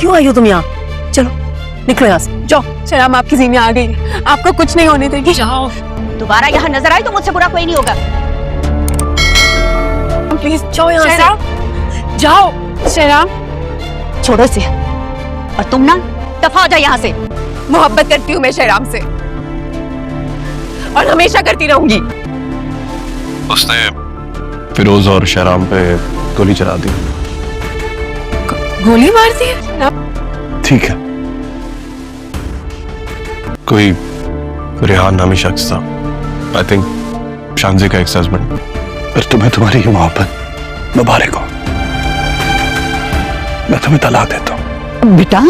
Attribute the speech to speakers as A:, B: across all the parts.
A: क्यों आई हो तुम यहाँ? चलो निकलो यहाँ से, जाओ।
B: शहराम, आपकी ज़ीनिया आ गई है, आपको कुछ नहीं होने देगी।
A: जाओ।
C: दोबारा यहाँ नजर आई तो मुझसे बुरा कोई नहीं होगा।
A: प्लीज जाओ यहाँ
B: शहराम, जाओ। शहराम,
C: छोड़ो इसे। और तुम ना दफा हो जाओ यहाँ से।
B: मोहब्बत करती हूँ मैं शहराम से और हमेशा करती रहूंगी।
D: उसने फिरोज और शहराम पे गोली चला दी।
B: गोली मार दी?
D: ठीक है, कोई रेहान नामी शख्स था, आई थिंक शांजी का एक्स हस्बैंड। पर तुम्हें तुम्हारी ये मोहब्बत मुबारक हो, मैं तुम्हें तलाक देता हूँ।
C: बेटा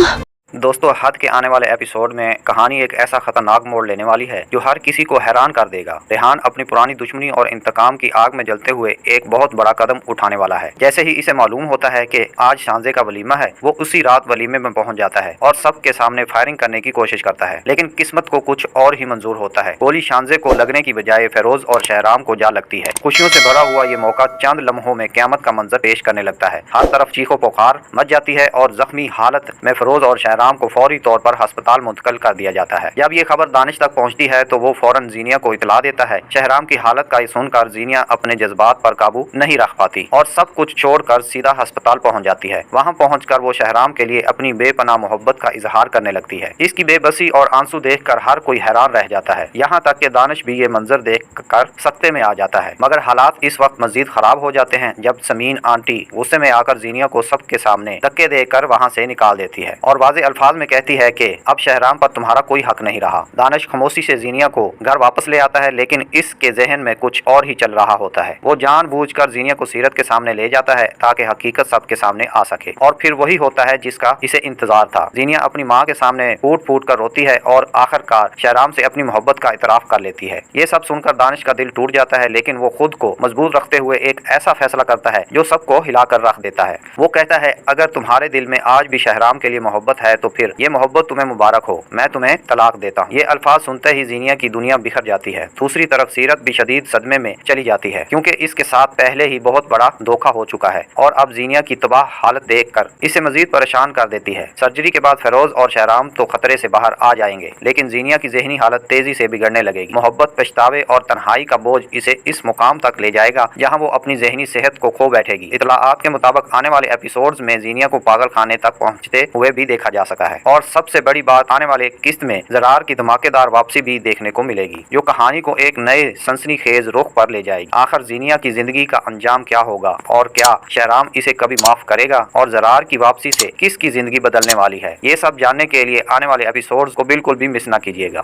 E: दोस्तों, हद के आने वाले एपिसोड में कहानी एक ऐसा खतरनाक मोड़ लेने वाली है जो हर किसी को हैरान कर देगा। रेहान अपनी पुरानी दुश्मनी और इंतकाम की आग में जलते हुए एक बहुत बड़ा कदम उठाने वाला है। जैसे ही इसे मालूम होता है कि आज शांजे का वलीमा है, वो उसी रात वलीमे में पहुंच जाता है और सबके सामने फायरिंग करने की कोशिश करता है। लेकिन किस्मत को कुछ और ही मंजूर होता है। गोली शांजे को लगने की बजाय फिरोज और शहराम को जा लगती है। खुशियों से भरा हुआ ये मौका चंद लम्हों में क़यामत का मंजर पेश करने लगता है। हर तरफ चीखों पुकार मच जाती है और जख्मी हालत में फिरोज और शहराम को फौरी तौर पर अस्पताल मुंतकिल कर दिया जाता है। जब ये खबर दानिश तक पहुंचती है तो वो फौरन ज़ीनिया को इतला देता है। शहराम की हालत का सुनकर ज़ीनिया अपने जज्बात पर काबू नहीं रख पाती और सब कुछ छोड़कर सीधा अस्पताल पहुंच जाती है। वहां पहुंचकर वो शहराम के लिए अपनी बेपनाह मोहब्बत का इजहार करने लगती है। इसकी बेबसी और आंसू देखकर हर कोई हैरान रह जाता है। यहाँ तक कि दानिश भी ये मंजर देखकर सख्ते में आ जाता है। मगर हालात इस वक्त मजीद खराब हो जाते हैं जब समीन आंटी गुस्से में आकर ज़ीनिया को सबके सामने धक्के देकर वहाँ से निकाल देती है और वाज़े अल्फाज में कहती है कि अब शहराम पर तुम्हारा कोई हक नहीं रहा। दानिश खामोशी से ज़ीनिया को घर वापस ले आता है, लेकिन इसके जहन में कुछ और ही चल रहा होता है। वो जानबूझकर ज़ीनिया को सीरत के सामने ले जाता है ताकि हकीकत सबके सामने आ सके और फिर वही होता है जिसका इसे इंतजार था। ज़ीनिया अपनी माँ के सामने फूट फूट कर रोती है और आखिरकार शहराम से अपनी मोहब्बत का इतराफ कर लेती है। ये सब सुनकर दानिश का दिल टूट जाता है, लेकिन वो खुद को मजबूत रखते हुए एक ऐसा फैसला करता है जो सबको हिलाकर रख देता है। वो कहता है, अगर तुम्हारे दिल में आज भी शहराम के लिए मोहब्बत है तो फिर ये मोहब्बत तुम्हें मुबारक हो, मैं तुम्हें तलाक देता हूँ। ये अल्फाज सुनते ही ज़ीनिया की दुनिया बिखर जाती है। दूसरी तरफ सीरत भी शदीद सदमे में चली जाती है क्योंकि इसके साथ पहले ही बहुत बड़ा धोखा हो चुका है और अब ज़ीनिया की तबाह हालत देखकर इसे मजीद परेशान कर देती है। सर्जरी के बाद फिरोज और शहराम तो खतरे से बाहर आ जाएंगे, लेकिन ज़ीनिया की जहनी हालत तेजी से बिगड़ने लगेगी। मोहब्बत, पछतावे और तन्हाई का बोझ इसे इस मुकाम तक ले जाएगा जहाँ वो अपनी जहनी सेहत को खो बैठेगी। इतलाआत के मुताबिक आने वाले एपिसोड्स में ज़ीनिया को पागल खाने तक पहुँचते हुए भी देखा जा सका है और सबसे बड़ी बात, आने वाले किस्त में ज़रार की धमाकेदार वापसी भी देखने को मिलेगी जो कहानी को एक नए सनसनीखेज रुख पर ले जाएगी। आखिर ज़ीनिया की जिंदगी का अंजाम क्या होगा और क्या शहराम इसे कभी माफ करेगा और ज़रार की वापसी से किसकी जिंदगी बदलने वाली है, ये सब जानने के लिए आने वाले एपिसोड्स को बिल्कुल भी मिस ना कीजिएगा।